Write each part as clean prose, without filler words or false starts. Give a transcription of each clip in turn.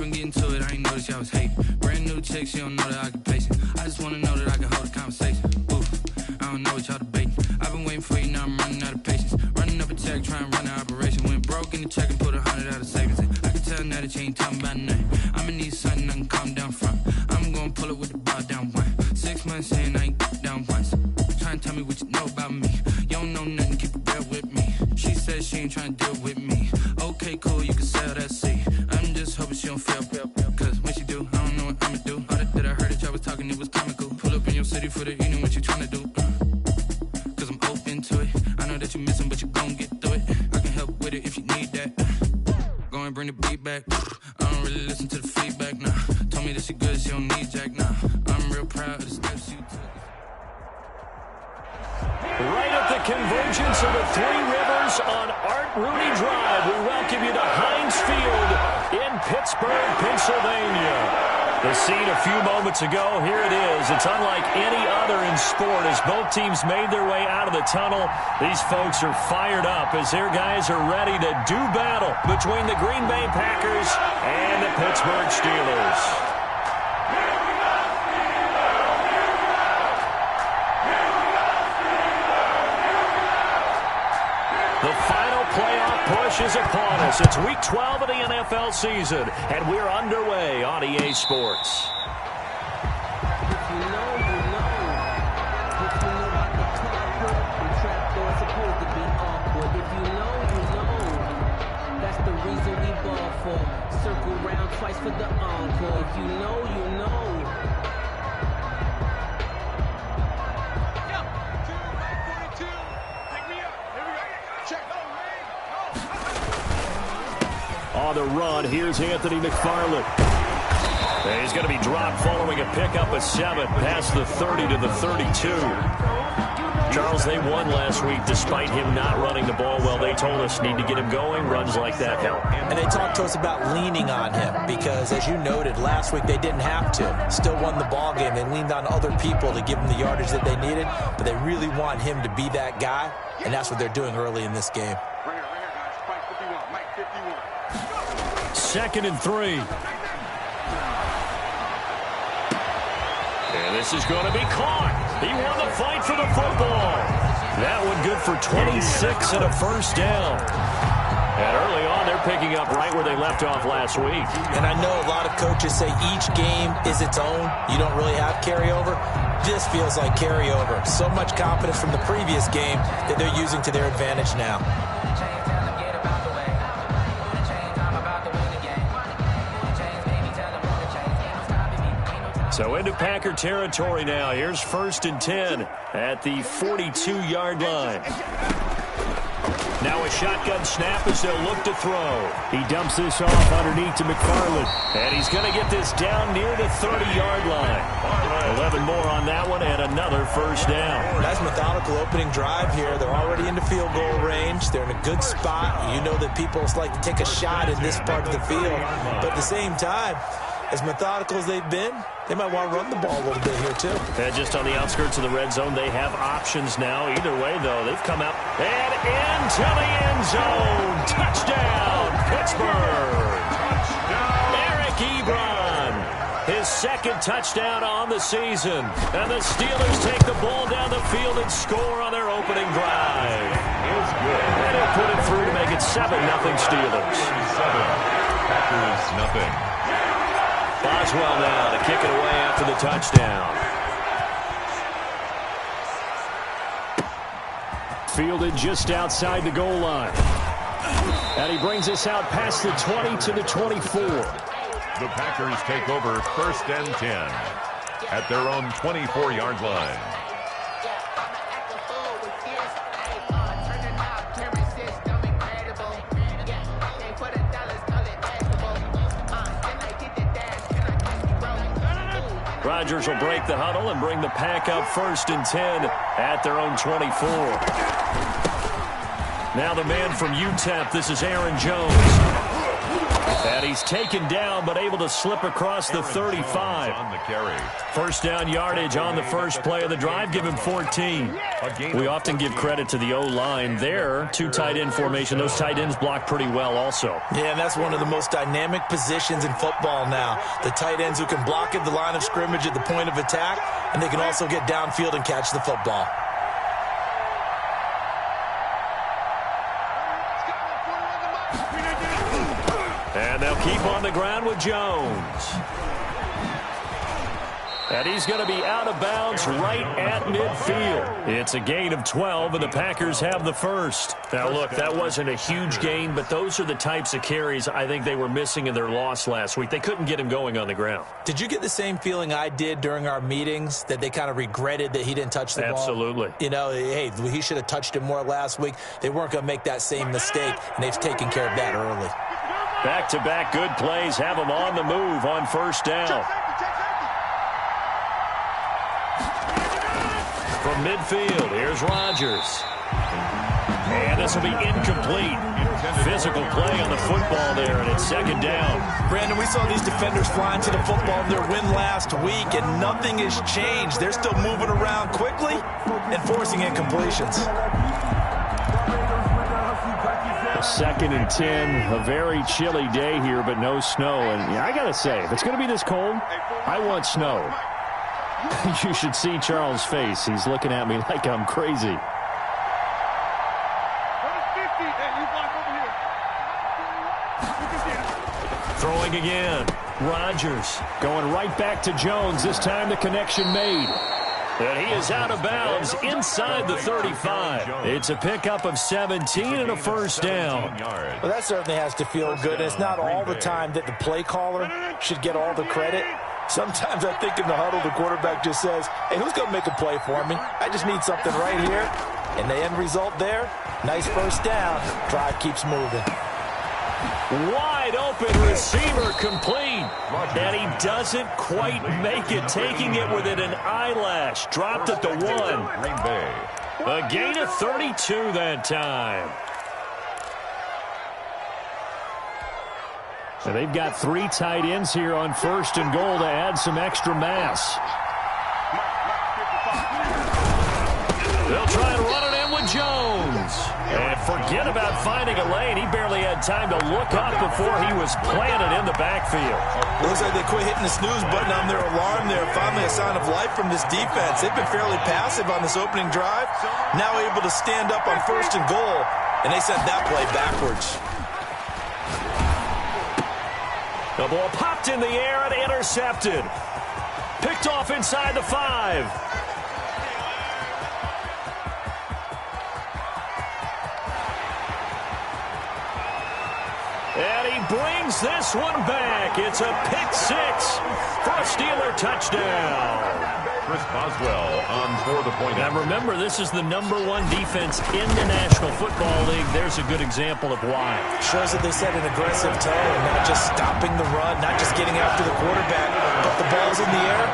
been getting to it, I ain't noticed y'all was hating. Brand new chick, she don't know that I can pace it. I just wanna know that I can hold a conversation. Oof, I don't know what y'all debating. I've been waiting for you, now I'm running out of patience. Running up a check, trying to run an operation. Went broke in the check and put 100 out of savings in. I can tell now that you ain't talking about nothing. I'ma need something I can calm down from. I'm gonna pull it with the bar down one. 6 months saying I ain't down once. Trying to tell me what you know about me. You don't know nothing, keep it real with me. She said she ain't trying to deal with me. Okay, cool, you can sell that seat. I'm just hoping she don't fail. Cause when she do, I don't know what I'ma do. All that I heard that y'all was talking, it was comical. Pull up in your city for the evening, what you trying to do? Cause I'm open to it. I know that you're missing, but you gon' get through it. I can help with it if you need that. Go and bring the beat back. I don't really listen to the feedback, nah. Told me that she good, she don't need Jack, nah. I'm real proud of the steps you took. Right at the convergence of the Three Rivers on Art Rooney Drive, we welcome you to Heinz Field in Pittsburgh, Pennsylvania. The scene a few moments ago, here it is. It's unlike any other in sport as both teams made their way out of the tunnel. These folks are fired up as their guys are ready to do battle between the Green Bay Packers and the Pittsburgh Steelers. The final playoff push is upon us. It's Week 12 of the NFL season, and we're underway on EA Sports. If you know, you know. If you know about the carport, the trapdoor supposed to be awkward. If you know, you know. That's the reason we ball for. Circle round twice for the encore. If you know, you know. On the run, here's Anthony McFarland. And he's going to be dropped following a pickup of 7 past the 30 to the 32. Charles, they won last week despite him not running the ball well. They told us need to get him going. Runs like that help. And they talked to us about leaning on him because, as you noted, last week they didn't have to. Still won the ball game. They leaned on other people to give them the yardage that they needed, but they really want him to be that guy, and that's what they're doing early in this game. 2nd and 3. And this is going to be caught. He won the fight for the football. That one good for 26 and a first down. And early on, they're picking up right where they left off last week. And I know a lot of coaches say each game is its own. You don't really have carryover. This feels like carryover. So much confidence from the previous game that they're using to their advantage now. So into Packer territory now. Here's 1st and 10 at the 42-yard line. Now a shotgun snap as they'll look to throw. He dumps this off underneath to McFarland. And he's going to get this down near the 30-yard line. 11 more on that one and another first down. Nice methodical opening drive here. They're already into field goal range. They're in a good spot. You know that people like to take a shot in this part of the field. But at the same time, as methodical as they've been, they might want to run the ball a little bit here, too. And just on the outskirts of the red zone, they have options now. Either way, though, they've come out and into the end zone. Touchdown, Pittsburgh. Eric Ebron, his 2nd touchdown on the season. And the Steelers take the ball down the field and score on their opening drive. And he'll put it through to make it 7-0 Steelers. 7, Packers nothing. Boswell now to kick it away after the touchdown. Fielded just outside the goal line. And he brings us out past the 20 to the 24. The Packers take over 1st and 10 at their own 24-yard line. Rodgers will break the huddle and bring the Pack up 1st and 10 at their own 24. Now the man from UTEP, this is Aaron Jones. And And he's taken down, but able to slip across the 35. On the carry. First down yardage on the first play of the drive. Give him 14. We often give credit to the O-line there. Two tight end formation. Those tight ends block pretty well also. Yeah, and that's one of the most dynamic positions in football now. The tight ends who can block at the line of scrimmage at the point of attack, and they can also get downfield and catch the football. And they'll keep on the ground with Jones. And he's going to be out of bounds right at midfield. It's a gain of 12, and the Packers have the first. Now, look, that wasn't a huge gain, but those are the types of carries I think they were missing in their loss last week. They couldn't get him going on the ground. Did you get the same feeling I did during our meetings, that they kind of regretted that he didn't touch the ball? Absolutely. You know, hey, he should have touched it more last week. They weren't going to make that same mistake, and they've taken care of that early. Back-to-back good plays have him on the move on first down. From midfield, here's Rodgers. And this will be incomplete. Physical play on the football there, and it's second down. Brandon, we saw these defenders flying to the football in their win last week, and nothing has changed. They're still moving around quickly and forcing incompletions. Second and 10, a very chilly day here, but no snow. And yeah, I got to say, if it's going to be this cold, I want snow. You should see Charles' face. He's looking at me like I'm crazy. Throwing again. Rodgers going right back to Jones. This time the connection made. And he is out of bounds inside the 35. It's a pickup of 17 and a first down. Well, that certainly has to feel good. It's not all the time that the play caller should get all the credit. Sometimes I think in the huddle, the quarterback just says, hey, who's going to make a play for me? I just need something right here. And the end result there, nice first down. Drive keeps moving. Wide open receiver complete. And he doesn't quite make it, taking it within an eyelash. Dropped at the 1. Green Bay. A gain of 32 that time. And they've got 3 tight ends here on first and goal to add some extra mass. They'll try and run it in with Jones. And forget about finding a lane. He barely had time to look up before he was planted in the backfield. Looks like they quit hitting the snooze button on their alarm there. Finally a sign of life from this defense. They've been fairly passive on this opening drive. Now able to stand up on first and goal. And they sent that play backwards. The ball popped in the air and intercepted. Picked off inside the 5. And he brings this one back. It's a pick 6 for a Steeler touchdown. Chris Boswell on for the point. And remember, this is the #1 defense in the National Football League. There's a good example of why. Shows that they set an aggressive tone, not just stopping the run, not just getting after the quarterback, but the ball's in the air.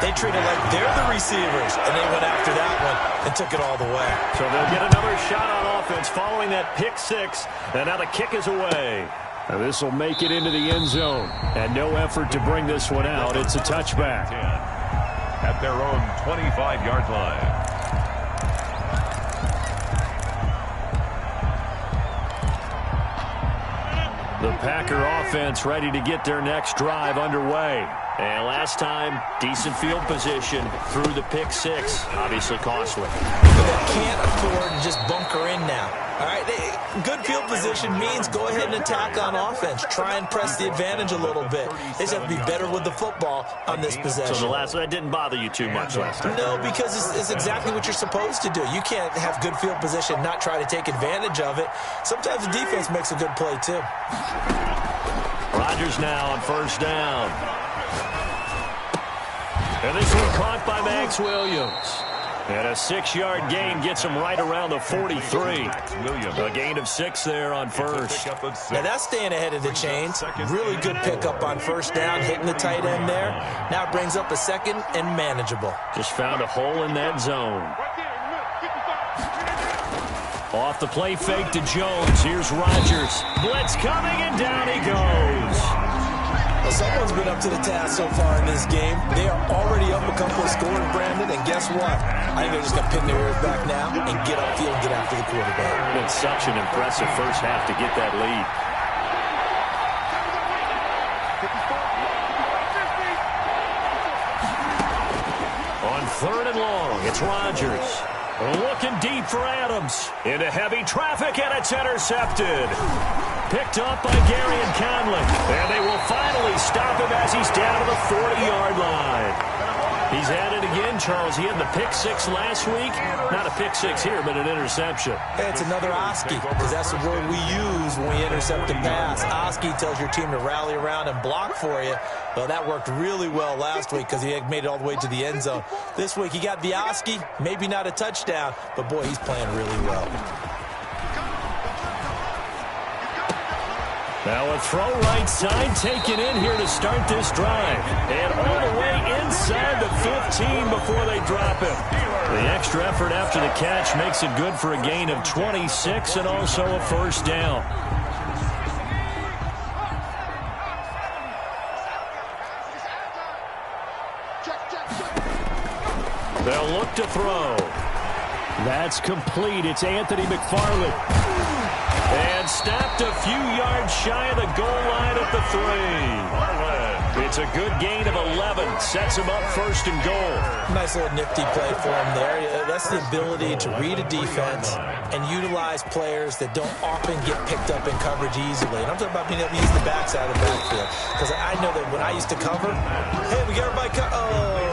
They treat it like they're the receivers, and they went after that one and took it all the way. So they'll get another shot on offense following that pick 6, and now the kick is away. Now this will make it into the end zone, and no effort to bring this one out. It's a touchback. At their own 25-yard line. The Packer offense ready to get their next drive underway. And last time, decent field position through the pick 6. Obviously costly. They can't afford to just bunker in now. All right, good field position means go ahead and attack on offense. Try and press the advantage a little bit. They just have to be better with the football on this possession. So that didn't bother you too much last time? No, because it's exactly what you're supposed to do. You can't have good field position, not try to take advantage of it. Sometimes the defense makes a good play, too. Rodgers now on first down. And this one caught by Max Williams. And a 6-yard gain gets him right around the 43. A gain of 6 there on first. Now that's staying ahead of the chains. Really good pickup on first down, hitting the tight end there. Now it brings up a second and manageable. Just found a hole in that zone. Off the play fake to Jones. Here's Rodgers. Blitz coming, and down he goes. Well, someone's been up to the task so far in this game. They are already up a couple of scores, Brandon, and guess what? I think they're just going to pin their ears back now and get upfield and get after the quarterback. It's such an impressive first half to get that lead. On 3rd and long, it's Rodgers. Looking deep for Adams. Into heavy traffic, and it's intercepted. Picked up by Gary and Conley. And they will finally stop him as he's down to the 40-yard line. He's had it again, Charles. He had the pick 6 last week. Not a pick 6 here, but an interception. Hey, it's another Oski, because that's the word we use when we intercept a pass. Oski tells your team to rally around and block for you. Well, that worked really well last week because he had made it all the way to the end zone. This week, he got the Oski, maybe not a touchdown, but, boy, he's playing really well. Now a throw right side taken in here to start this drive. And all the way inside the 15 before they drop him. The extra effort after the catch makes it good for a gain of 26 and also a first down. They'll look to throw. That's complete. It's Anthony McFarland. And stopped a few yards shy of the goal line at the 3. It's a good gain of 11. Sets him up 1st and goal. Nice little nifty play for him there. That's the ability to read a defense and utilize players that don't often get picked up in coverage easily. And I'm talking about being able to use the backside of the backfield. Because I know that when I used to cover, hey, we got everybody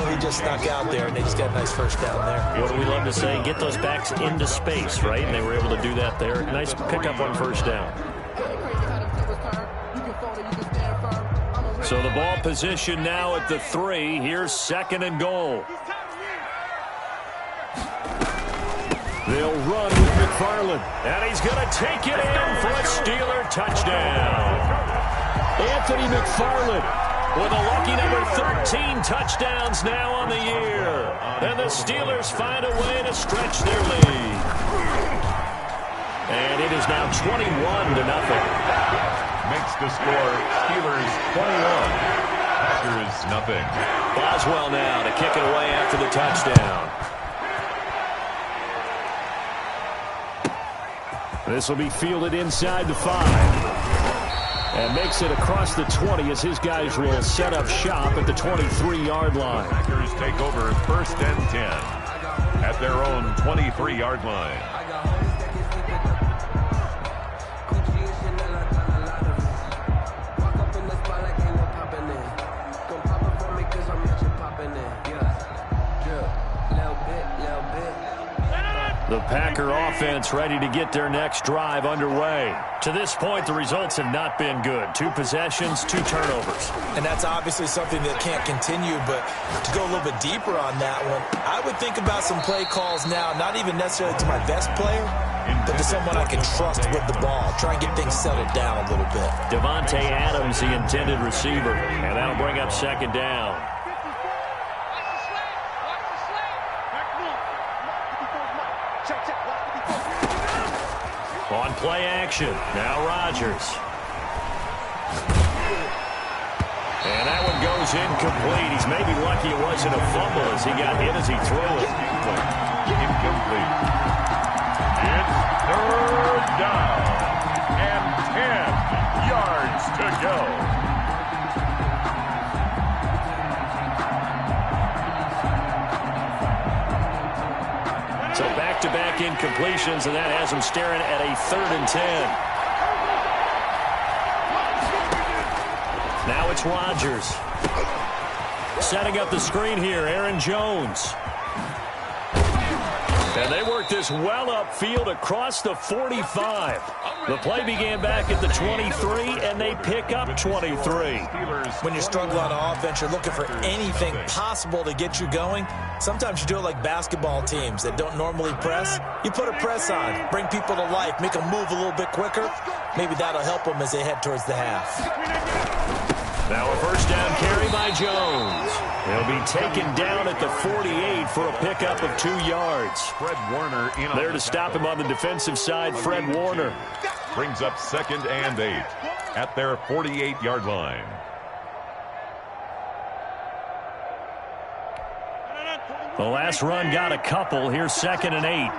he just snuck out there, and they just got a nice first down there. What do we love to say? Get those backs into space, right? And they were able to do that there. Nice pickup on first down. So the ball position now at the 3. Here's 2nd and goal. They'll run with McFarland. And he's going to take it in for a Steeler touchdown. Anthony McFarland with a lucky number 13 touchdowns now on the year. And the Steelers find a way to stretch their lead. And it is now 21-0. Makes the score Steelers 21, Packers nothing. Boswell now to kick it away after the touchdown. This will be fielded inside the 5. And makes it across the 20 as his guys will set up shop at the 23-yard line. Packers take over 1st and 10 at their own 23-yard line. The Packer offense ready to get their next drive underway. To this point, the results have not been good. 2 possessions, 2 turnovers. And that's obviously something that can't continue, but to go a little bit deeper on that one, I would think about some play calls now, not even necessarily to my best player, but to someone I can trust with the ball. Try and get things settled down a little bit. Devontae Adams, the intended receiver, and that'll bring up 2nd down. On play action, now Rodgers. And that one goes incomplete. He's maybe lucky it wasn't a fumble as he got hit as he threw it. Incomplete. It's 3rd down and 10 yards to go. So back-to-back incompletions, and that has him staring at a 3rd and 10. Now it's Rodgers. Setting up the screen here, Aaron Jones. And they work this well upfield across the 45. The play began back at the 23, and they pick up 23. When you're struggling on offense, you're looking for anything possible to get you going. Sometimes you do it like basketball teams that don't normally press. You put a press on, bring people to life, make them move a little bit quicker. Maybe that'll help them as they head towards the half. Now a first down carry by Jones. He'll be taken down at the 48 for a pickup of 2 yards. Fred Warner in there to stop him on the defensive side. Fred Warner brings up 2nd and 8 at their 48-yard line. The last run got a couple. Here's 2nd and 8.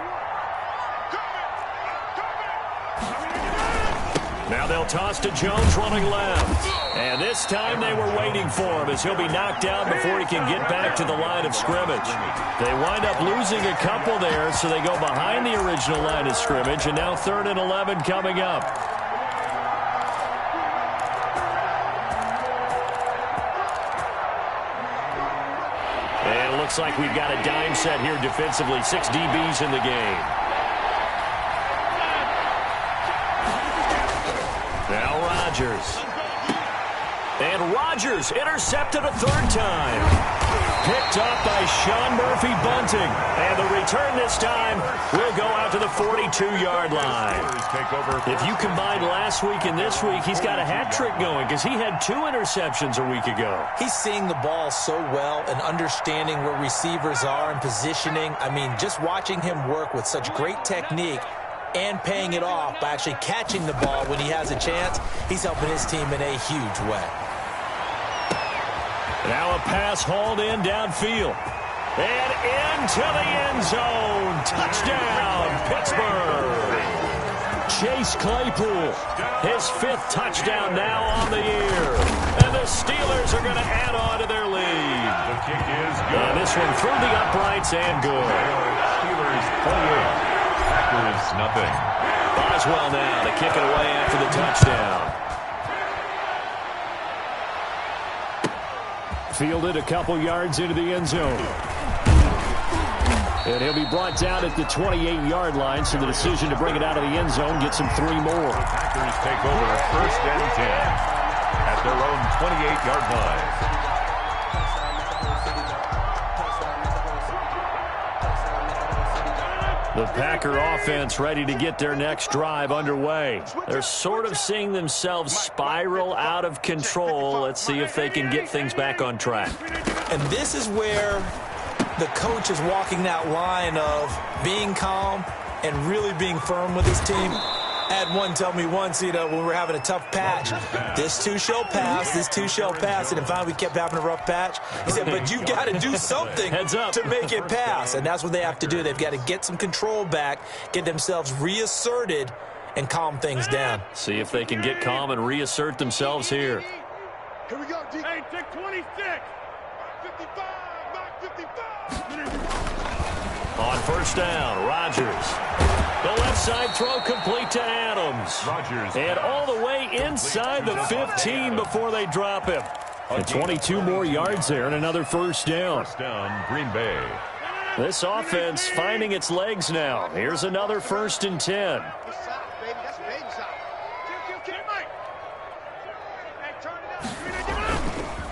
Now they'll toss to Jones running left. And this time they were waiting for him as he'll be knocked down before he can get back to the line of scrimmage. They wind up losing a couple there, so they go behind the original line of scrimmage, and now 3rd and 11 coming up. And it looks like we've got a dime set here defensively. 6 DBs in the game. Now Rodgers. And Rodgers intercepted a 3rd time. Picked up by Sean Murphy-Bunting. And the return this time will go out to the 42-yard line. If you combine last week and this week, he's got a hat trick going because he had 2 interceptions a week ago. He's seeing the ball so well and understanding where receivers are and positioning. I mean, just watching him work with such great technique and paying it off by actually catching the ball when he has a chance, he's helping his team in a huge way. Now a pass hauled in downfield. And into the end zone. Touchdown, Pittsburgh. Chase Claypool, his 5th touchdown now on the year. And the Steelers are going to add on to their lead. The kick is good. And this one through the uprights and good. Steelers 28. Packers nothing. Boswell now to kick it away after the touchdown. Fielded a couple yards into the end zone. And he'll be brought down at the 28-yard line, so the decision to bring it out of the end zone gets him 3 more. The Packers take over 1st and 10 at their own 28-yard line. The Packer offense ready to get their next drive underway. They're sort of seeing themselves spiral out of control. Let's see if they can get things back on track. And this is where the coach is walking that line of being calm and really being firm with his team. I had one tell me once, when we were having a tough patch, this too shall pass, this too shall pass. And finally we kept having a rough patch. He said, but you got to do something to make it pass. And that's what they have to do. They've got to get some control back, get themselves reasserted, and calm things down. See if they can get calm and reassert themselves here. Here we go, D. Hey, take 26. 55, knock 55. On 1st down, Rodgers. The left side throw complete to Adams. Rodgers. And all the way inside the 15 before they drop him. And 22 more yards there and another 1st down. 1st down, Green Bay. This offense finding its legs now. Here's another 1st and 10.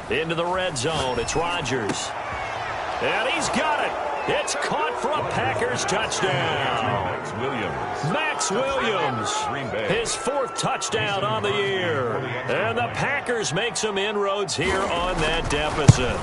Into the red zone. It's Rodgers. And he's got it. It's caught for a Packers touchdown. Max Williams. His 4th touchdown on the year. And the Packers make some inroads here on that deficit.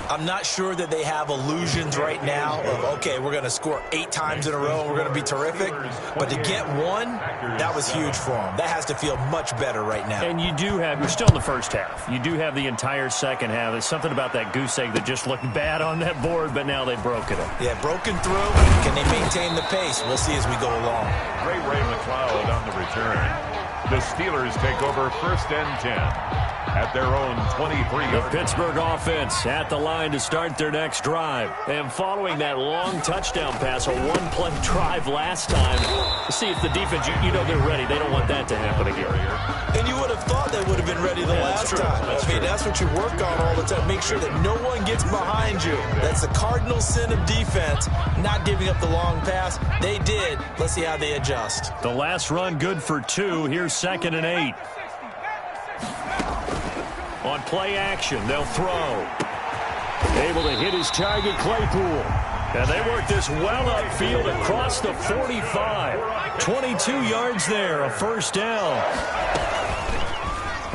I'm not sure that they have illusions right now of, okay, we're going to score 8 times in a row and we're going to be terrific. But to get one, that was huge for them. That has to feel much better right now. And you're still in the first half. You do have the entire second half. There's something about that goose egg that just looked bad on that board, but now they've broken it. Yeah, broken through. Can they maintain the pace? We'll see as we go along. Ray McLeod on the return. The Steelers take over 1st and 10. At their own 23-yard. The Pittsburgh offense at the line to start their next drive. And following that long touchdown pass, a one-play drive last time, see if the defense, you know they're ready. They don't want that to happen again. And you would have thought they would have been ready the last time. That's what you work on all the time. Make sure that no one gets behind you. That's the cardinal sin of defense, not giving up the long pass. They did. Let's see how they adjust. The last run good for 2. Here's 2nd and 8. On play action, they'll throw. Able to hit his target, Claypool. And they work this well upfield across the 45. 22 yards there, a 1st down.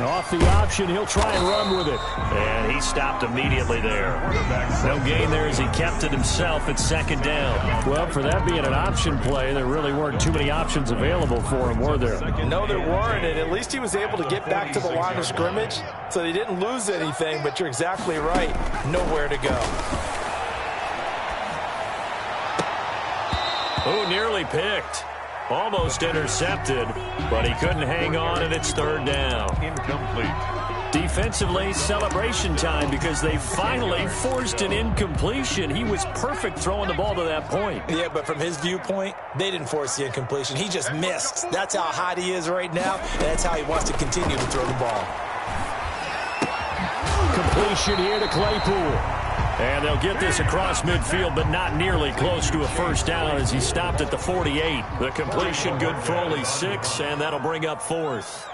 Off the option, he'll try and run with it. And he stopped immediately there. No gain there as he kept it himself at second down. Well, for that being an option play, there really weren't too many options available for him, were there? No, there weren't, and at least he was able to get back to the line of scrimmage, so they didn't lose anything, but you're exactly right. Nowhere to go. Oh, nearly picked. Almost intercepted, but he couldn't hang on, and it's third down. Incomplete. Defensively, celebration time because they finally forced an incompletion. He was perfect throwing the ball to that point. Yeah, but from his viewpoint, they didn't force the incompletion. He just missed. That's how hot he is right now, and that's how he wants to continue to throw the ball. Completion here to Claypool. And they'll get this across midfield, but not nearly close to a first down as he stopped at the 48. The completion good for only 6, and that'll bring up fourth.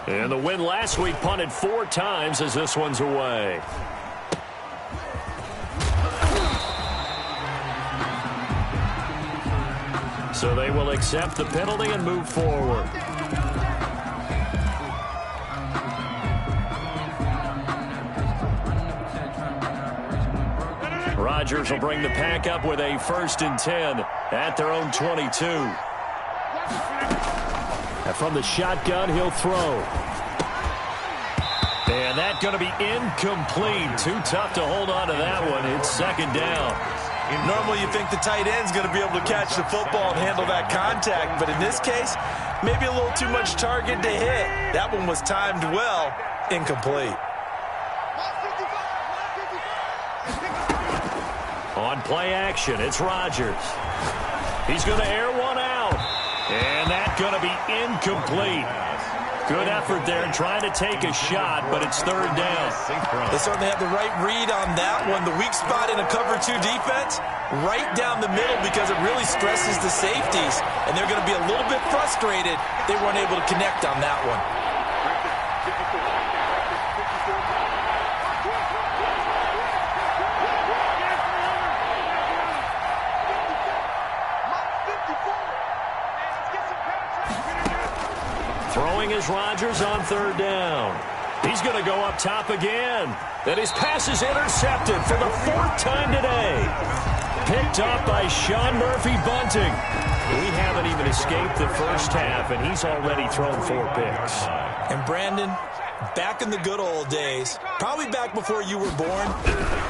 And the win last week punted 4 times as this one's away. So they will accept the penalty and move forward. Rodgers will bring the pack up with a 1st and 10 at their own 22. And from the shotgun, he'll throw. And that's going to be incomplete. Too tough to hold on to that one. It's second down. Normally you think the tight end's going to be able to catch the football and handle that contact, but in this case, maybe a little too much target to hit. That one was timed well. Incomplete. On play action, it's Rodgers. He's going to air one out. And that's going to be incomplete. Good effort there trying to take a shot, but it's third down. They certainly have the right read on that one. The weak spot in a cover 2 defense, right down the middle because it really stresses the safeties. And they're going to be a little bit frustrated they weren't able to connect on that one. Throwing is Rodgers on third down. He's going to go up top again. And his pass is intercepted for the 4th time today. Picked up by Sean Murphy-Bunting. We haven't even escaped the first half, and he's already thrown 4 picks. And Brandon, back in the good old days, probably back before you were born,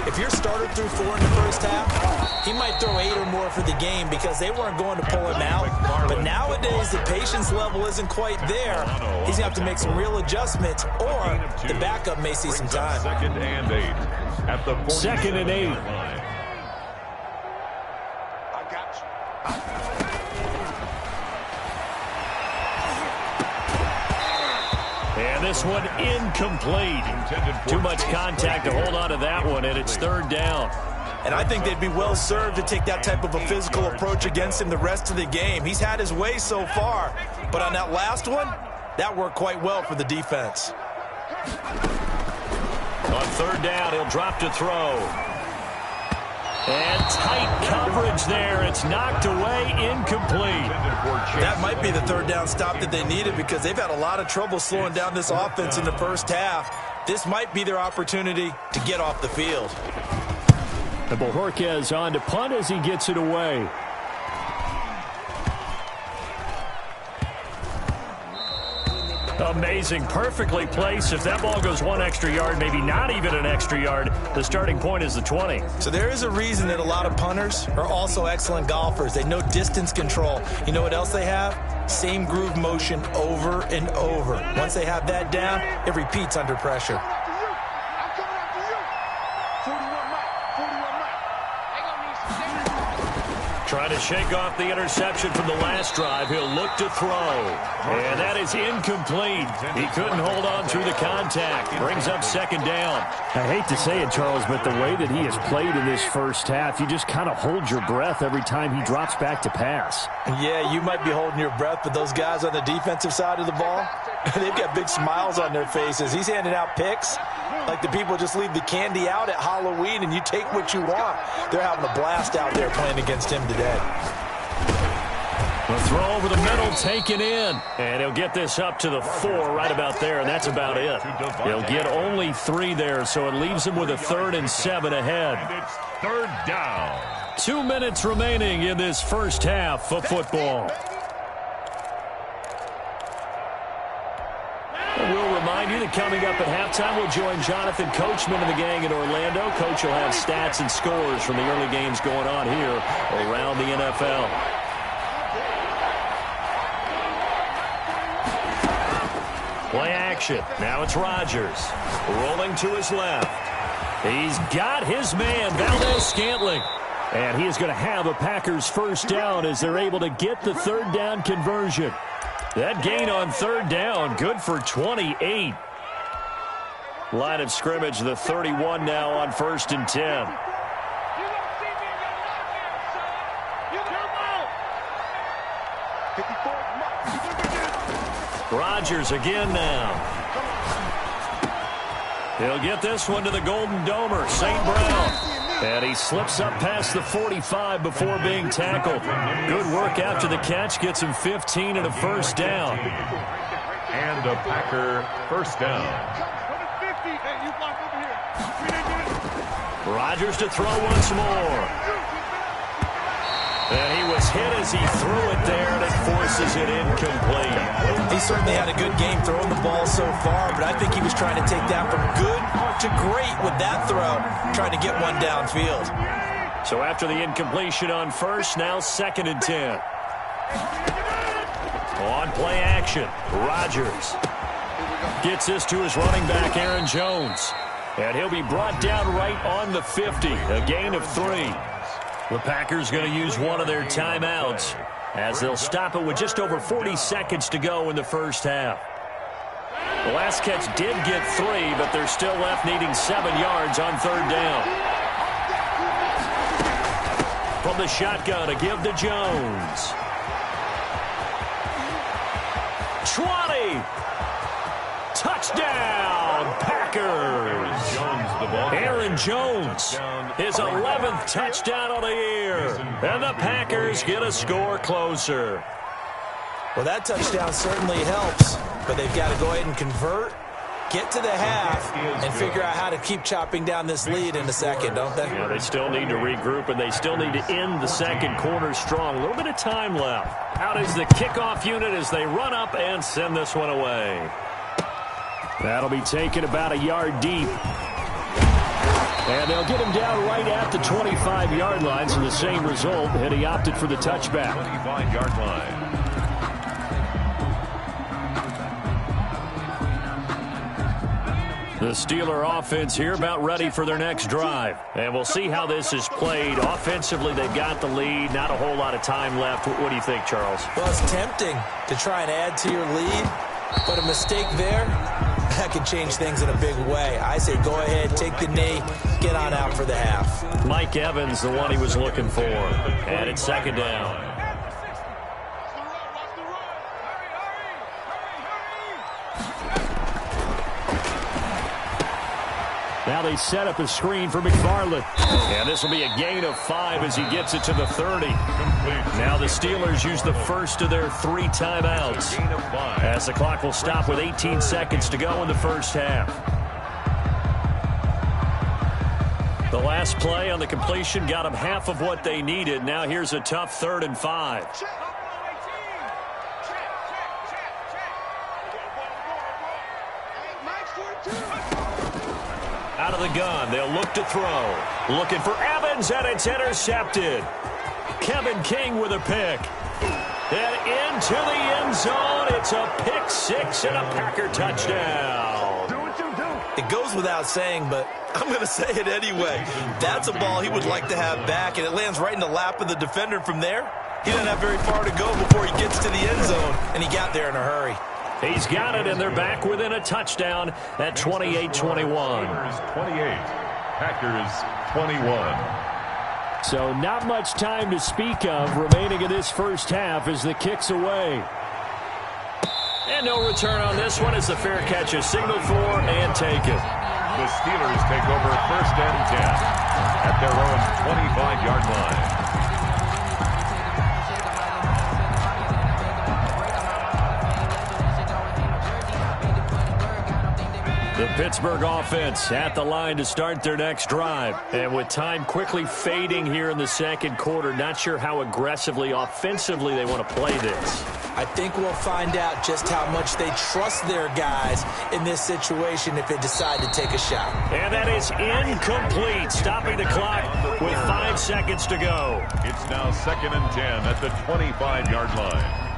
if your starter threw 4 in the first half, he might throw 8 or more for the game because they weren't going to pull him out. But nowadays, the patience level isn't quite there. He's going to have to make some real adjustments, or the backup may see some time. 2nd and 8 at the 2nd and 8. I got you. And this one incomplete. Too much contact to hold on to that one, and it's third down. And I think they'd be well served to take that type of a physical approach against him the rest of the game. He's had his way so far, but on that last one, that worked quite well for the defense. On third down, he'll drop to throw. And tight coverage there. It's knocked away, incomplete. That might be the third down stop that they needed because they've had a lot of trouble slowing down this offense in the first half. This might be their opportunity to get off the field. And Bojorquez on to punt as he gets it away. Amazing, perfectly placed. If that ball goes 1 extra yard, maybe not even an extra yard, the starting point is the 20. So there is a reason that a lot of punters are also excellent golfers. They know distance control. You know what else they have? Same groove motion over and over. Once they have that down, it repeats under pressure. Trying to shake off the interception from the last drive. He'll look to throw. And that is incomplete. He couldn't hold on through the contact. Brings up second down. I hate to say it, Charles, but the way that he has played in this first half, you just kind of hold your breath every time he drops back to pass. Yeah, you might be holding your breath, but those guys on the defensive side of the ball, they've got big smiles on their faces. He's handing out picks like the people just leave the candy out at Halloween and you take what you want. They're having a blast out there playing against him today. Well, Throw over the middle, taken in. And he'll get this up to the 4 right about there, and that's about it. He'll get only 3 there, so it leaves him with a 3rd and 7 ahead. And it's 3rd down. 2 minutes remaining in this first half of football. We'll remind you that coming up at halftime, we'll join Jonathan Coachman and the gang in Orlando. Coach will have stats and scores from the early games going on here around the NFL. Play action. Now it's Rodgers. Rolling to his left. He's got his man, Valdez-Scantling. And he is going to have a Packers first down as they're able to get the 3rd down conversion. That gain on 3rd down, good for 28. Line of scrimmage, the 31 now on 1st and 10. Rodgers again now. He'll get this one to the Golden Domer, St. Brown. And he slips up past the 45 before being tackled. Good work after the catch. Gets him 15 and a first down. And a Packer first down. Rodgers to throw once more. And he was hit as he threw it there, and it forces it incomplete. He certainly had a good game throwing the ball so far, but I think he was trying to take that from good to great with that throw, trying to get one downfield. So after the incompletion on first, now 2nd and 10. On play action, Rodgers gets this to his running back, Aaron Jones. And he'll be brought down right on the 50, a gain of 3. The Packers going to use one of their timeouts as they'll stop it with just over 40 seconds to go in the first half. The last catch did get 3, but they're still left needing 7 yards on 3rd down. From the shotgun to give to Jones. 20. Touchdown, Packers. Aaron Jones, his 11th touchdown of the year. And the Packers get a score closer. Well, that touchdown certainly helps, but they've got to go ahead and convert, get to the half, and figure out how to keep chopping down this lead in a second, don't they? Yeah, they still need to regroup, and they still need to end the second quarter strong. A little bit of time left. Out is the kickoff unit as they run up and send this one away. That'll be taken about a yard deep. And they'll get him down right at the 25-yard line, so the same result, and he opted for the touchback. 25-yard line. The Steeler offense here about ready for their next drive. And we'll see how this is played. Offensively, they've got the lead. Not a whole lot of time left. What do you think, Charles? Well, it's tempting to try and add to your lead, but a mistake there, that could change things in a big way. I say go ahead, take the knee, get on out for the half. Mike Evans, the one he was looking for. And it's 2nd down. Now they set up a screen for McFarland. And this will be a gain of 5 as he gets it to the 30. Now the Steelers use the first of their 3 timeouts, as the clock will stop with 18 seconds to go in the first half. The last play on the completion got them half of what they needed. Now here's a tough 3rd and 5. Out of the gun, they'll look to throw. Looking for Evans, and it's intercepted. Kevin King with a pick. And into the end zone, it's a pick 6 and a Packer touchdown. It goes without saying, but I'm going to say it anyway. That's a ball he would like to have back, and it lands right in the lap of the defender from there. He doesn't have very far to go before he gets to the end zone, and he got there in a hurry. He's got it, and they're back within a touchdown at 28-21. 28, Packers 21. So not much time to speak of remaining in this first half as the kick's away. And no return on this one as the fair catch is signaled for and taken. The Steelers take over 1st and 10 at their own 25-yard line. The Pittsburgh offense at the line to start their next drive. And with time quickly fading here in the second quarter, not sure how aggressively, offensively they want to play this. I think we'll find out just how much they trust their guys in this situation if they decide to take a shot. And that is incomplete, stopping the clock with 5 seconds to go. It's now 2nd and 10 at the 25-yard line.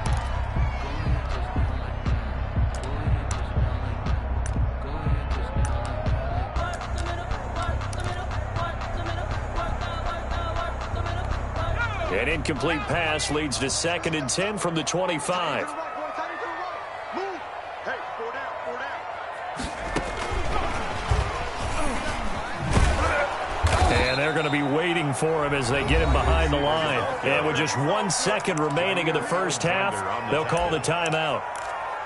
An incomplete pass leads to 2nd and 10 from the 25. And they're going to be waiting for him as they get him behind the line. And with just 1 second remaining in the first half, they'll call the timeout.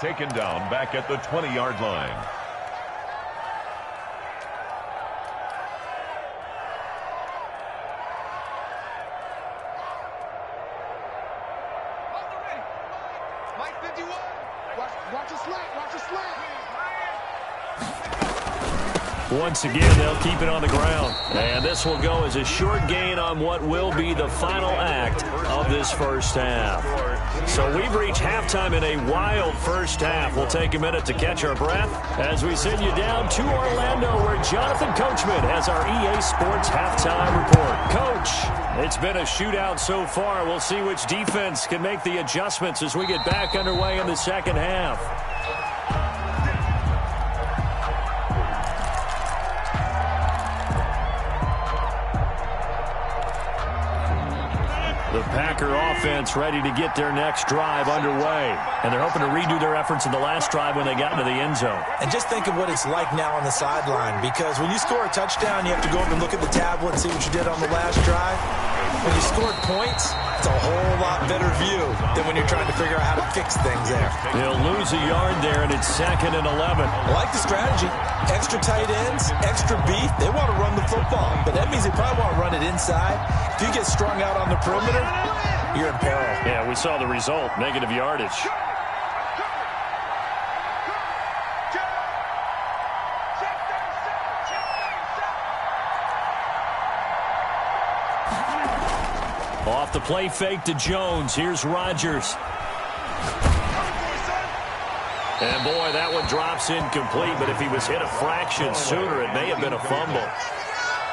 Taken down back at the 20-yard line. Once again, they'll keep it on the ground. And this will go as a short gain on what will be the final act of this first half. So we've reached halftime in a wild first half. We'll take a minute to catch our breath as we send you down to Orlando, where Jonathan Coachman has our EA Sports halftime report. Coach, it's been a shootout so far. We'll see which defense can make the adjustments as we get back underway in the second half. The Packer offense ready to get their next drive underway. And they're hoping to redo their efforts in the last drive when they got into the end zone. And just think of what it's like now on the sideline, because when you score a touchdown, you have to go over and look at the tablet and see what you did on the last drive. When you scored points, it's a whole lot better view than when you're trying to figure out how to fix things there. They'll lose a yard there, and it's 2nd and 11. I like the strategy. Extra tight ends, extra beef. They want to run the football, but that means they probably want to run it inside. If you get strung out on the perimeter, you're in peril. Yeah, we saw the result, negative yardage. Off the play fake to Jones. Here's Rodgers. And boy, that one drops incomplete, but if he was hit a fraction sooner, it may have been a fumble.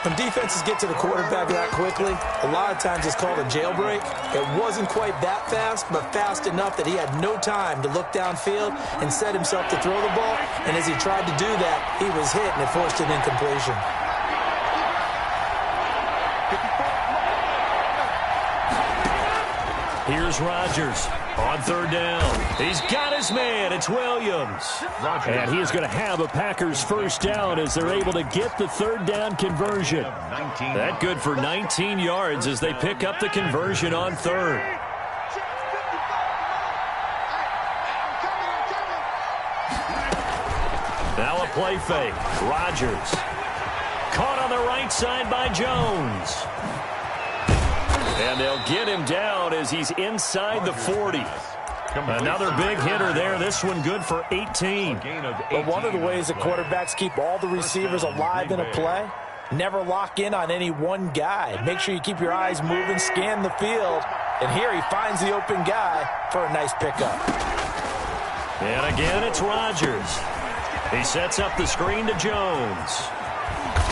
When defenses get to the quarterback that quickly, a lot of times it's called a jailbreak. It wasn't quite that fast, but fast enough that he had no time to look downfield and set himself to throw the ball. And as he tried to do that, he was hit, and it forced an incompletion. Here's Rodgers on 3rd down. He's got his man. It's Williams. And he is going to have a Packers first down as they're able to get the 3rd down conversion. That good for 19 yards as they pick up the conversion on 3rd. Now a play fake. Rodgers. Caught on the right side by Jones. And they'll get him down as he's inside the 40. Another big hitter there. This one good for 18. But one of the ways that quarterbacks keep all the receivers alive in a play, never lock in on any one guy. Make sure you keep your eyes moving, scan the field. And here he finds the open guy for a nice pickup. And again, it's Rodgers. He sets up the screen to Jones.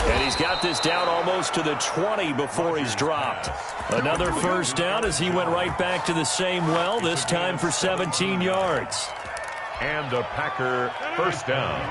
And he's got this down almost to the 20 before he's dropped. Another first down as he went right back to the same well, this time for 17 yards. And a Packer first down.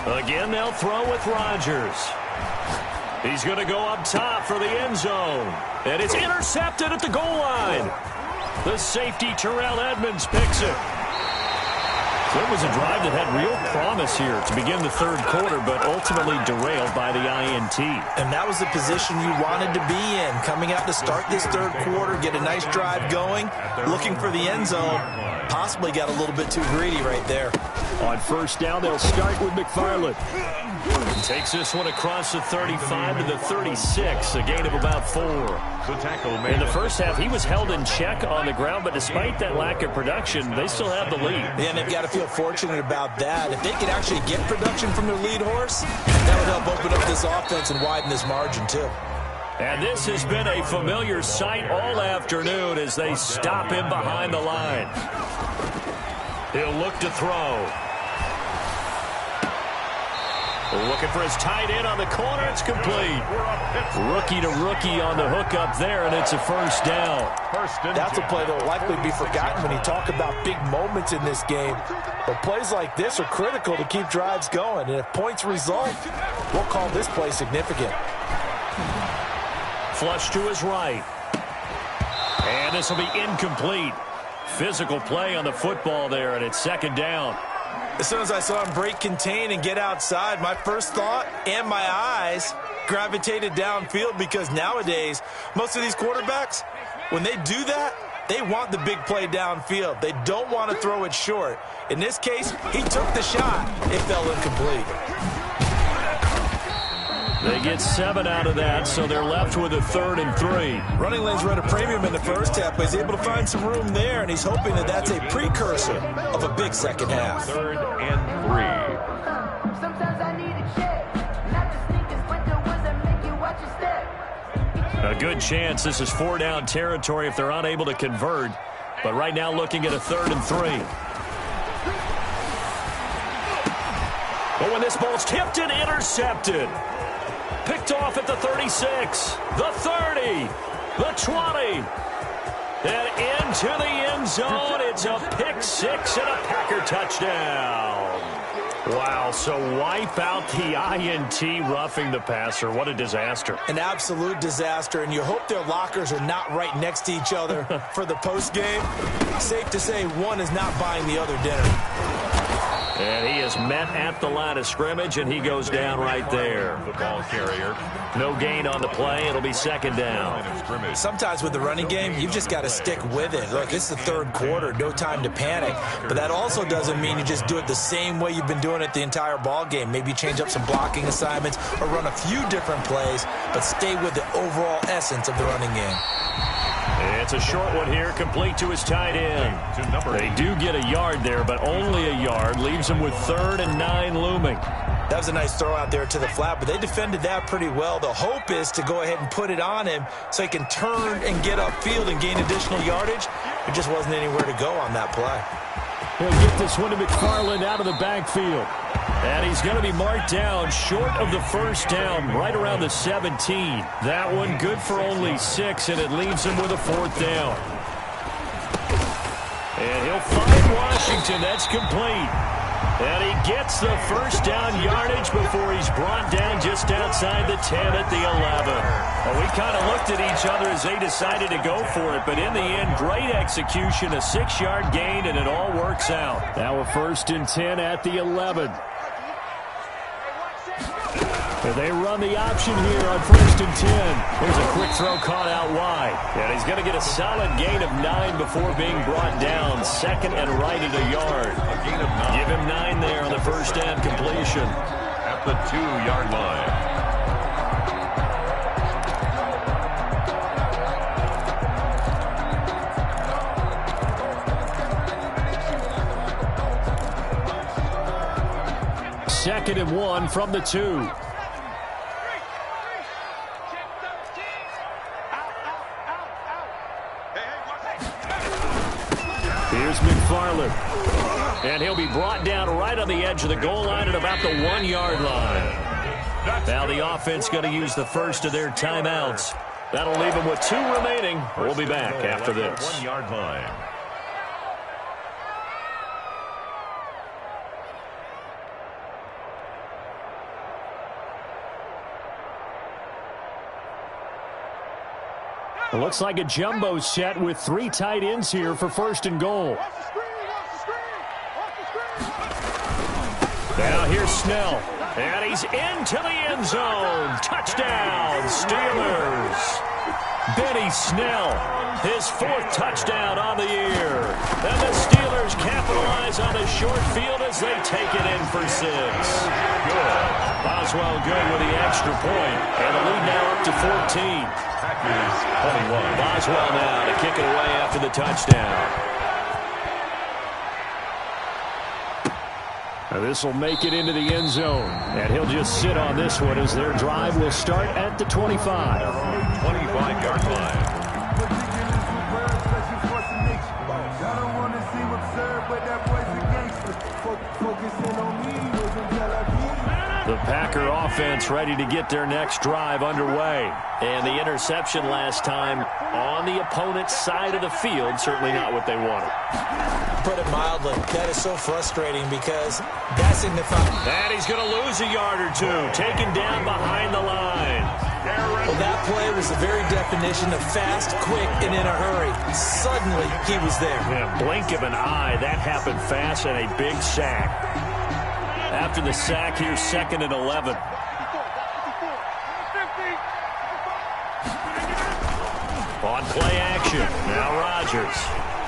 Again, they'll throw with Rodgers. He's going to go up top for the end zone. And it's intercepted at the goal line. The safety, Terrell Edmonds, picks it. It was a drive that had real promise here to begin the third quarter, but ultimately derailed by the INT. And that was the position you wanted to be in, coming out to start this third quarter, get a nice drive going, looking for the end zone. Possibly got a little bit too greedy right there. On first down, they'll start with McFarland. Takes this one across the 35 to the 36, a gain of about 4. The tackle made in the first half, he was held in check on the ground, but despite that lack of production, they still have the lead. Yeah, and they've got to feel fortunate about that. If they could actually get production from their lead horse, that would help open up this offense and widen this margin too. And this has been a familiar sight all afternoon as they stop him behind the line. He'll look to throw. Looking for his tight end on the corner. It's complete. Rookie to rookie on the hook up there, and it's a first down. That's a play that will likely be forgotten when you talk about big moments in this game. But plays like this are critical to keep drives going. And if points result, we'll call this play significant. Flush to his right. And this will be incomplete. Physical play on the football there, and it's second down. As soon as I saw him break contain and get outside, my first thought and my eyes gravitated downfield, because nowadays, most of these quarterbacks, when they do that, they want the big play downfield. They don't want to throw it short. In this case, he took the shot. It fell incomplete. They get 7 out of that, so they're left with a 3rd and 3. Running lanes were at a premium in the first half, but he's able to find some room there, and he's hoping that that's a precursor of a big second half. 3rd and 3. Sometimes I need a check. Not the sneakers, but the ones that make you watch your step. A good chance this is 4-down territory if they're unable to convert. But right now looking at a 3rd and 3. But when this ball's tipped and intercepted. Picked off at the 36, the 30, the 20, and into the end zone. It's a pick 6 and a Packer touchdown. Wow, so wipe out the INT roughing the passer. What a disaster. An absolute disaster, and you hope their lockers are not right next to each other for the postgame. Safe to say one is not buying the other dinner. And he is met at the line of scrimmage, and he goes down right there. The ball carrier. No gain on the play. It'll be second down. Sometimes with the running game, you've just got to stick with it. Look, it's the third quarter. No time to panic. But that also doesn't mean you just do it the same way you've been doing it the entire ball game. Maybe change up some blocking assignments or run a few different plays, but stay with the overall essence of the running game. It's a short one here, complete to his tight end. They do get a yard there, but only a yard. Leaves him with 3rd and 9 looming. That was a nice throw out there to the flat, but they defended that pretty well. The hope is to go ahead and put it on him so he can turn and get upfield and gain additional yardage. There just wasn't anywhere to go on that play. He'll get this one to McFarland out of the backfield. And he's going to be marked down short of the first down, right around the 17. That one good for only 6, and it leaves him with a 4th down. And he'll find Washington. That's complete. And he gets the first down yardage before he's brought down just outside the 10 at the 11. Well, we kind of looked at each other as they decided to go for it, but in the end, great execution, a 6-yard gain, and it all works out. Now a 1st and 10 at the 11. And they run the option here on 1st and 10. Here's a quick throw caught out wide. And he's going to get a solid gain of 9 before being brought down. 2nd and right at a yard. Give him 9 there on the first down completion. At the 2-yard line. Second and 1 from the 2. Here's McFarland. And he'll be brought down right on the edge of the goal line at about the 1-yard line. Now the offense going to use the first of their timeouts. That'll leave them with 2 remaining. We'll be back after this. 1-yard line. It looks like a jumbo set with 3 tight ends here for 1st and goal. Off the screen, off the screen, off the screen. Now here's Snell. And he's into the end zone. Touchdown, Steelers. Benny Snell, his 4th touchdown on the year. And the Steelers capitalize on the short field as they take it in for 6. Good. Boswell good with the extra point. And the lead now up to 14. Packers 21. Boswell now to kick it away after the touchdown. This will make it into the end zone. And he'll just sit on this one as their drive will start at the 25. 25-yard line. The Packer offense ready to get their next drive underway. And the interception last time on the opponent's side of the field, certainly not what they wanted. Put it mildly, that is so frustrating because that signifies... And he's going to lose a yard or two, taken down behind the line. Well, that play was the very definition of fast, quick, and in a hurry. Suddenly, he was there. Yeah, blink of an eye, that happened fast and a big sack. After the sack, here's 2nd and 11. On play action, now Rodgers.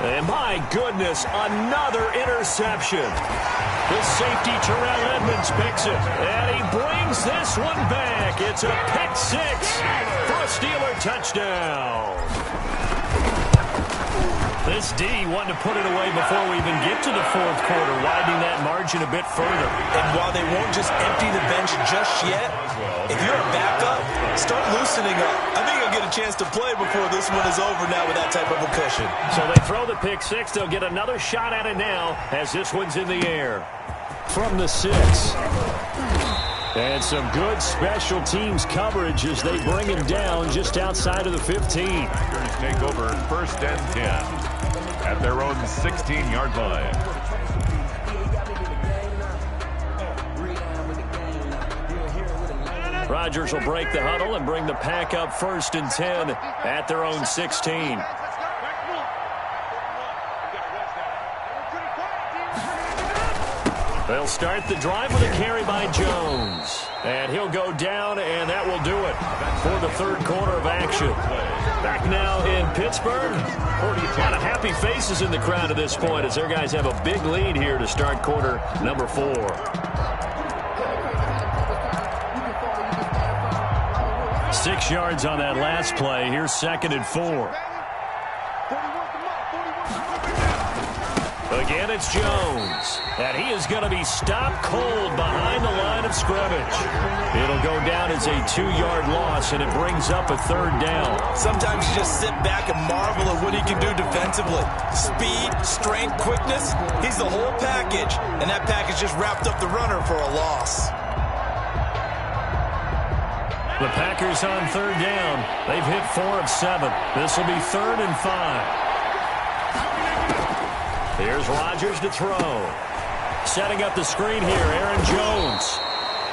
And my goodness, another interception. The safety, Terrell Edmonds, picks it. And he brings this one back. It's a pick 6 for a Steeler touchdown. This D wanted to put it away before we even get to the 4th quarter, widening that margin a bit further. And while they won't just empty the bench just yet, if you're a backup, start loosening up. I think you'll get a chance to play before this one is over now with that type of a cushion. So they throw the pick 6. They'll get another shot at it now as this one's in the air. From the 6. And some good special teams coverage as they bring him down just outside of the 15. Packers take over 1st and 10 at their own 16-yard line. Rodgers will break the huddle and bring the pack up 1st and 10 at their own 16. They'll start the drive with a carry by Jones. And he'll go down, and that will do it for the 3rd quarter of action. Back now in Pittsburgh. A lot of happy faces in the crowd at this point as their guys have a big lead here to start quarter number 4. 6 yards on that last play. Here's 2nd and 4. Again, it's Jones. And he is going to be stopped cold behind the line of scrimmage. It'll go down as a 2-yard loss, and it brings up a 3rd down. Sometimes you just sit back and marvel at what he can do defensively. Speed, strength, quickness, he's the whole package. And that package just wrapped up the runner for a loss. The Packers on 3rd down. They've hit 4 of 7. This will be 3rd and 5. Here's Rodgers to throw. Setting up the screen here, Aaron Jones.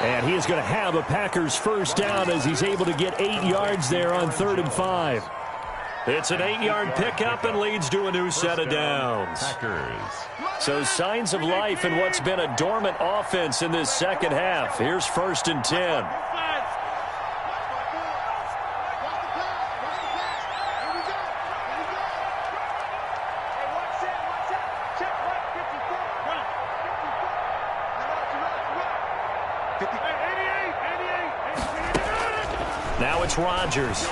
And he is going to have a Packers 1st down as he's able to get 8 yards there on 3rd and 5. It's an 8-yard pickup and leads to a new set of downs. Packers. So signs of life in what's been a dormant offense in this 2nd half. Here's 1st and 10. Now it's Rodgers.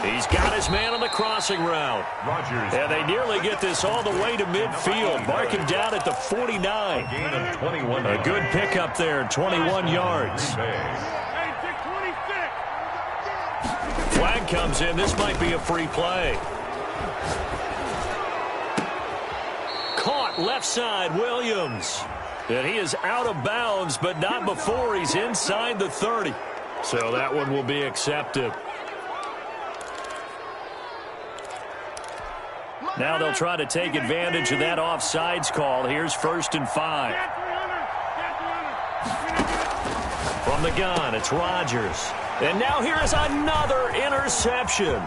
He's got his man on the crossing route. Rodgers. And they nearly get this all the way to midfield. Mark him down at the 49. Gain of 21. A good pickup there, 21 yards. Flag comes in. This might be a free play. Caught left side, Williams. And he is out of bounds, but not before he's inside the 30. So that one will be accepted. Now they'll try to take advantage of that offsides call. Here's 1st and 5. From the gun, it's Rodgers. And now here is another interception.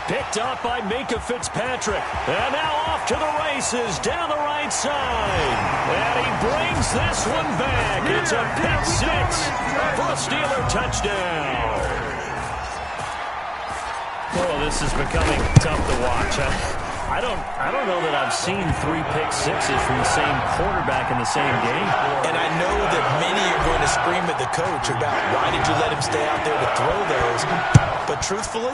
Picked up by Minka Fitzpatrick. And now off to the races down the right side. And he brings this one back. It's a pick six for a Steeler touchdown. Oh, this is becoming tough to watch. I don't know that I've seen 3 pick sixes from the same quarterback in the same game. And I know that many are going to scream at the coach about why did you let him stay out there to throw those. But truthfully,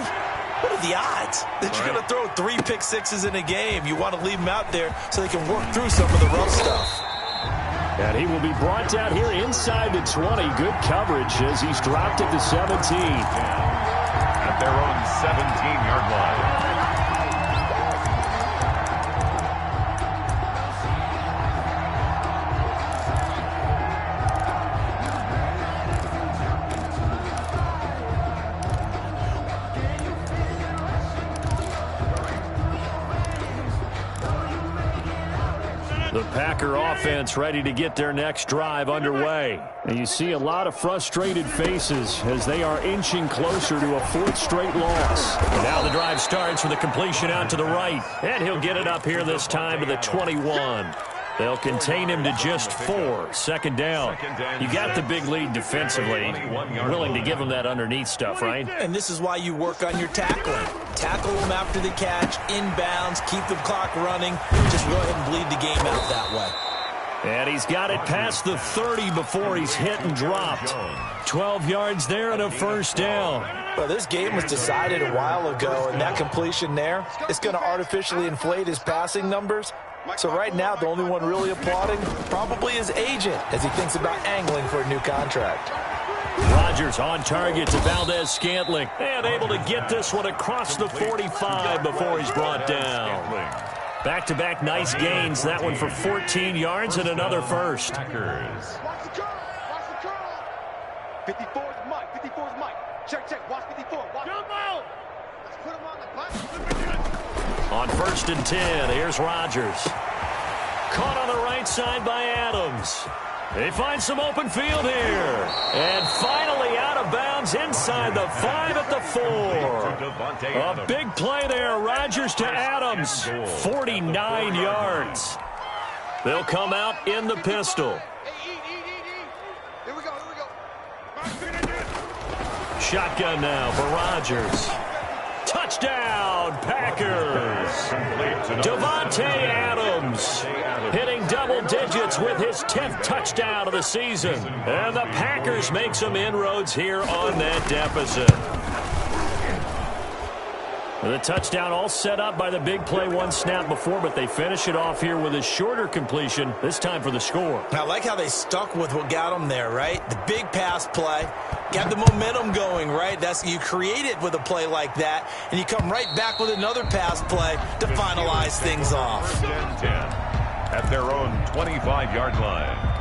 what are the odds that you're going to throw 3 pick sixes in a game? You want to leave them out there so they can work through some of the rough stuff. And he will be brought down here inside the 20. Good coverage as he's dropped at the 17. At their own 17-yard line. The Packer offense ready to get their next drive underway. And you see a lot of frustrated faces as they are inching closer to a 4th straight loss. And now the drive starts with a completion out to the right. And he'll get it up here this time to the 21. They'll contain him to just 4. Second down. You got the big lead defensively. Willing to give him that underneath stuff, right? And this is why you work on your tackling. Tackle them after the catch, inbounds, keep the clock running. Just go ahead and bleed the game out that way. And he's got it past the 30 before he's hit and dropped. 12 yards there and a first down. Well, this game was decided a while ago, and that completion there is going to artificially inflate his passing numbers. So right now, the only one really applauding probably his agent as he thinks about angling for a new contract. Rodgers on target to Valdez-Scantling. And able to get this one across the 45 before he's brought down. Back-to-back nice gains. That one for 14 yards and another first. Watch the curl. Watch the curl. 54 is Mike. 54 is Mike. Check. Watch 54. Watch. Jump out. Let's put him on the button. On 1st and 10, here's Rodgers. Caught on the right side by Adams. They find some open field here. And finally out of bounds inside the 5 at the 4. A big play there. Rodgers to Adams. 49 yards. They'll come out in the pistol. Here we go. Shotgun now for Rodgers. Touchdown, Packers. Davante Adams hitting double digits with his 10th touchdown of the season. And the Packers make some inroads here on that deficit. The touchdown all set up by the big play 1 snap before, but they finish it off here with a shorter completion, this time for the score. I like how they stuck with what got them there, right? The big pass play, got the momentum going, right? You create it with a play like that, and you come right back with another pass play to finalize things off. 10 at their own 25-yard line.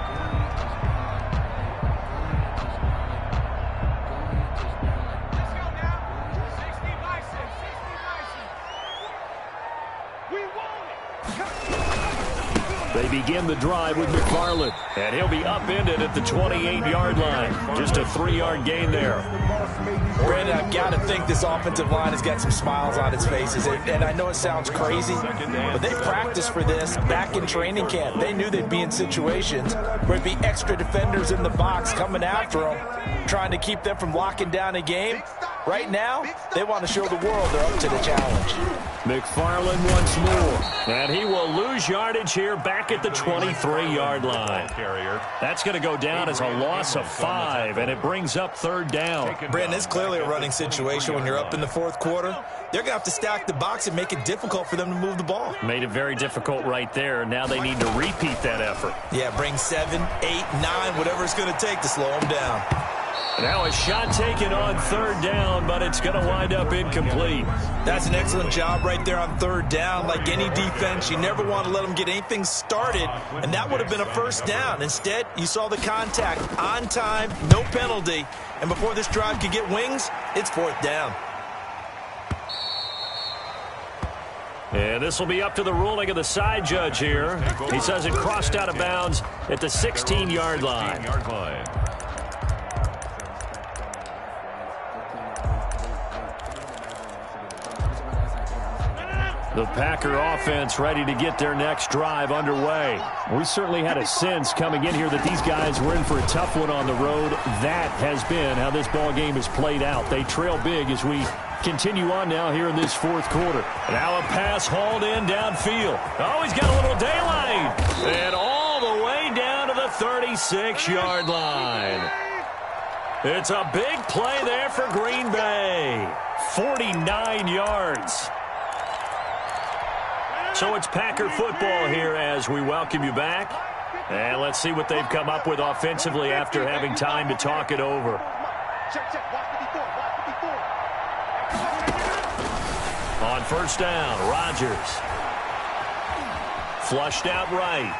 They begin the drive with McFarland. And he'll be upended at the 28-yard line. Just a 3-yard gain there. Brandon, I've got to think this offensive line has got some smiles on its faces. And I know it sounds crazy, but they practiced for this back in training camp. They knew they'd be in situations where it'd be extra defenders in the box coming after them, trying to keep them from locking down a game. Right now, they want to show the world they're up to the challenge. McFarland once more. And he will lose yardage here back at the 23-yard line. That's going to go down as a loss of 5, and it brings up 3rd down. Brandon, it's clearly a running situation when you're up in the 4th quarter. They're going to have to stack the box and make it difficult for them to move the ball. Made it very difficult right there. Now they need to repeat that effort. Yeah, bring 7, 8, 9, whatever it's going to take to slow them down. Now a shot taken on 3rd down, but it's going to wind up incomplete. That's an excellent job right there on 3rd down. Like any defense, you never want to let them get anything started, and that would have been a 1st down. Instead, you saw the contact on time, no penalty, and before this drive could get wings, it's 4th down. And this will be up to the ruling of the side judge here. He says it crossed out of bounds at the 16-yard line. The Packer offense ready to get their next drive underway. We certainly had a sense coming in here that these guys were in for a tough one on the road. That has been how this ball game has played out. They trail big as we continue on now here in this fourth quarter. Now a pass hauled in downfield. Oh, he's got a little daylight. And all the way down to the 36-yard line. It's a big play there for Green Bay. 49 yards. So it's Packer football here as we welcome you back. And let's see what they've come up with offensively after having time to talk it over. On first down, Rodgers. Flushed out right.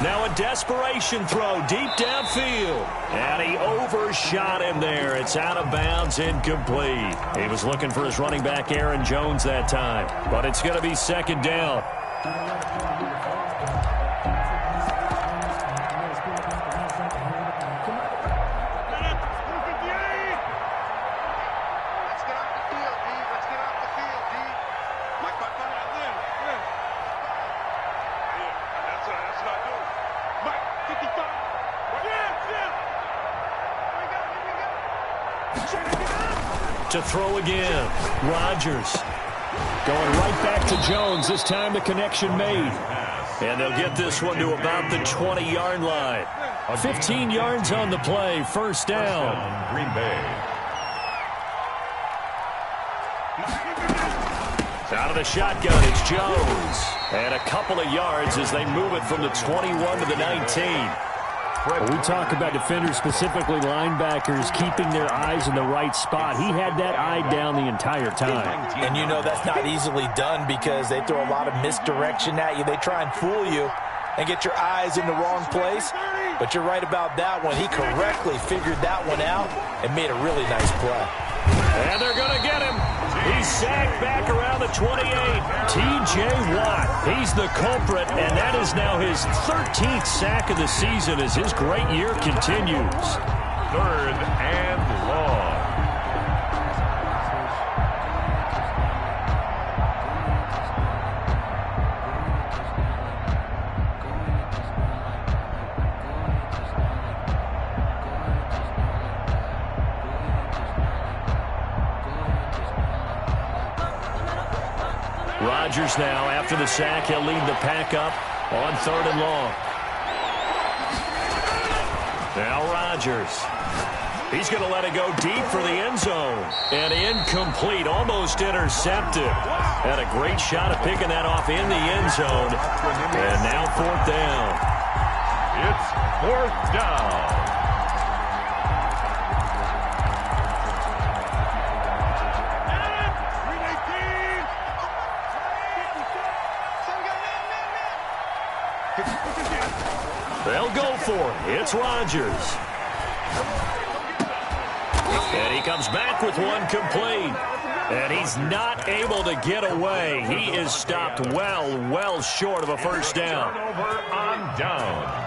Now a desperation throw deep downfield. And he overshot him there. It's out of bounds, incomplete. He was looking for his running back, Aaron Jones, that time. But it's going to be second down. To throw again. Rodgers going right back to Jones. This time the connection made. And they'll get this one to about the 20-yard line. 15 yards on the play. First down. Green Bay. Out of the shotgun, it's Jones. And a couple of yards as they move it from the 21 to the 19. When we talk about defenders, specifically linebackers, keeping their eyes in the right spot. He had that eye down the entire time. And you know that's not easily done because they throw a lot of misdirection at you. They try and fool you and get your eyes in the wrong place. But you're right about that one. He correctly figured that one out and made a really nice play. And they're going to get him. He's sacked back around the 28. T.J. Watt, he's the culprit, and that is now his 13th sack of the season as his great year continues. Third and long. Rodgers now, after the sack, he'll lead the pack up on third and long. Now Rodgers. He's going to let it go deep for the end zone. And incomplete, almost intercepted. Had a great shot at picking that off in the end zone. And now fourth down. It's fourth down. They'll go for it. It's Rodgers. And he comes back with one complete. And he's not able to get away. He is stopped well short of a first down. Turnover on downs.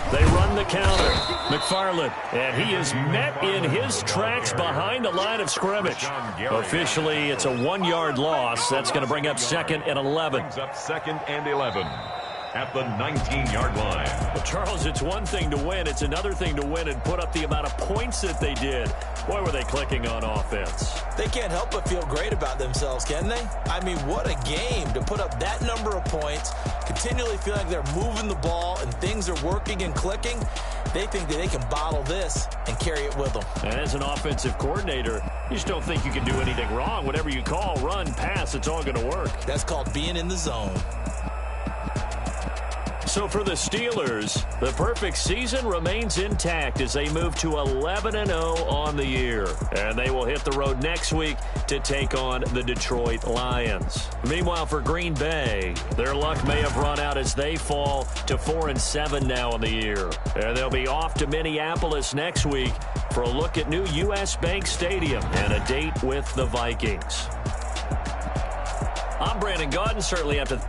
They run the counter. McFarland. And he is met in his tracks behind the line of scrimmage. Officially, it's a 1-yard loss. That's going to bring up second and 11. Brings up second and 11 at the 19-yard line. Well, Charles, it's one thing to win. It's another thing to win and put up the amount of points that they did. Boy, were they clicking on offense. They can't help but feel great about themselves, can they? I mean, what a game to put up that number of points, continually feel like they're moving the ball and things are working and clicking. They think that they can bottle this and carry it with them. And as an offensive coordinator, you just don't think you can do anything wrong. Whatever you call, run, pass, it's all going to work. That's called being in the zone. So for the Steelers, the perfect season remains intact as they move to 11-0 on the year. And they will hit the road next week to take on the Detroit Lions. Meanwhile, for Green Bay, their luck may have run out as they fall to 4-7 now in the year. And they'll be off to Minneapolis next week for a look at new U.S. Bank Stadium and a date with the Vikings. I'm Brandon Gaudin. Certainly have to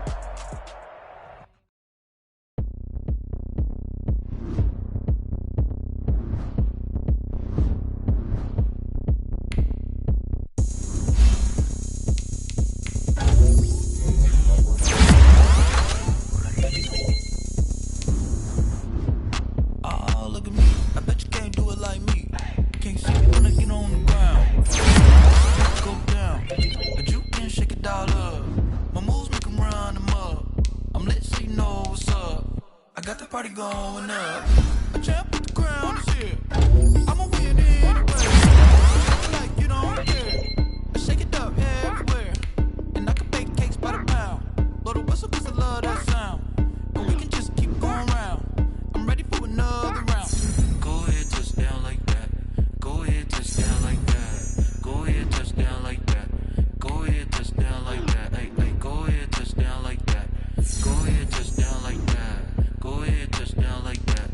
going up. A champ with the crown is here. I'ma win anyway. Like you don't care. I shake it up everywhere. And I can bake cakes by the pound. Blow the whistle 'cause I love that sound. And we can just keep going round. I'm ready for another round. Go ahead, touch down like that. Go ahead, touch down like that. Go ahead, touch down like that. Go ahead, touch down like that. Hey, hey, go ahead, touch down like that. Go ahead, touch down like that. Go ahead, touch down like that.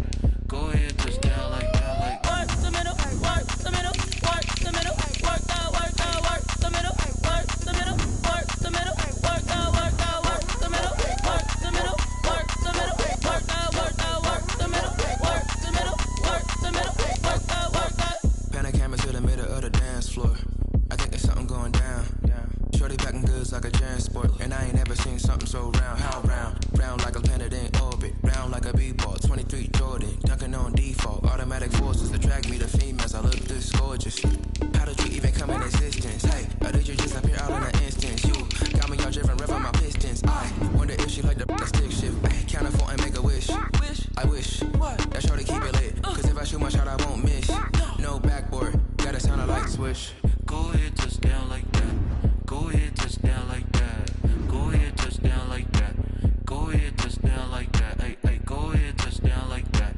Go ahead, touch down like that. Like work the middle, work the middle, work the middle, work that, work that, work the middle, work the middle, work the middle, work that, work that, work the middle, work the middle, work the middle, work that, work that, work the middle, work the middle, work the middle, work that, work that. Pan a camera to the middle of the dance floor. I think there's something going down. Shorty packing goods like a transport, and I ain't never seen something so round. How round? Round like a planet in orbit, round like a b-ball. 23 Jordan, dunking on default. Automatic forces attract me to females. I look this gorgeous. How did you even come in existence? Hey, or did you just appear out in an instance? You got me all driven, revving my pistons. I wonder if she like the stick shift. Count it for and make a wish. I wish that shorty keep it lit. 'Cause if I shoot my shot, I won't miss. No backboard, gotta sound a like swish. Go ahead, touch down like that. Go ahead, touch down like that. Go ahead, touch down like that. Go ahead, touch down like that. Hey, hey, go ahead, touch down like that.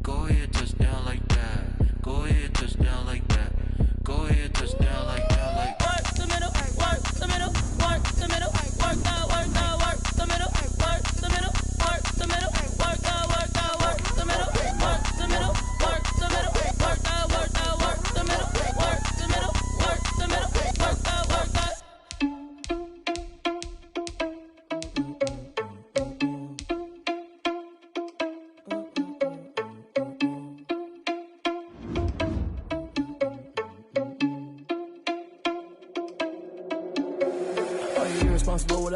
Go ahead, touch down like that. Go ahead, touch down like that. Go ahead, touch down like that. Like work the middle, work the middle, work the middle, work that, work that, work the middle, work the middle, work the middle, work that, work that, work the middle, work the middle, work the middle, work that, work that, work the middle, work the middle, work the middle, work that, work that. Responsible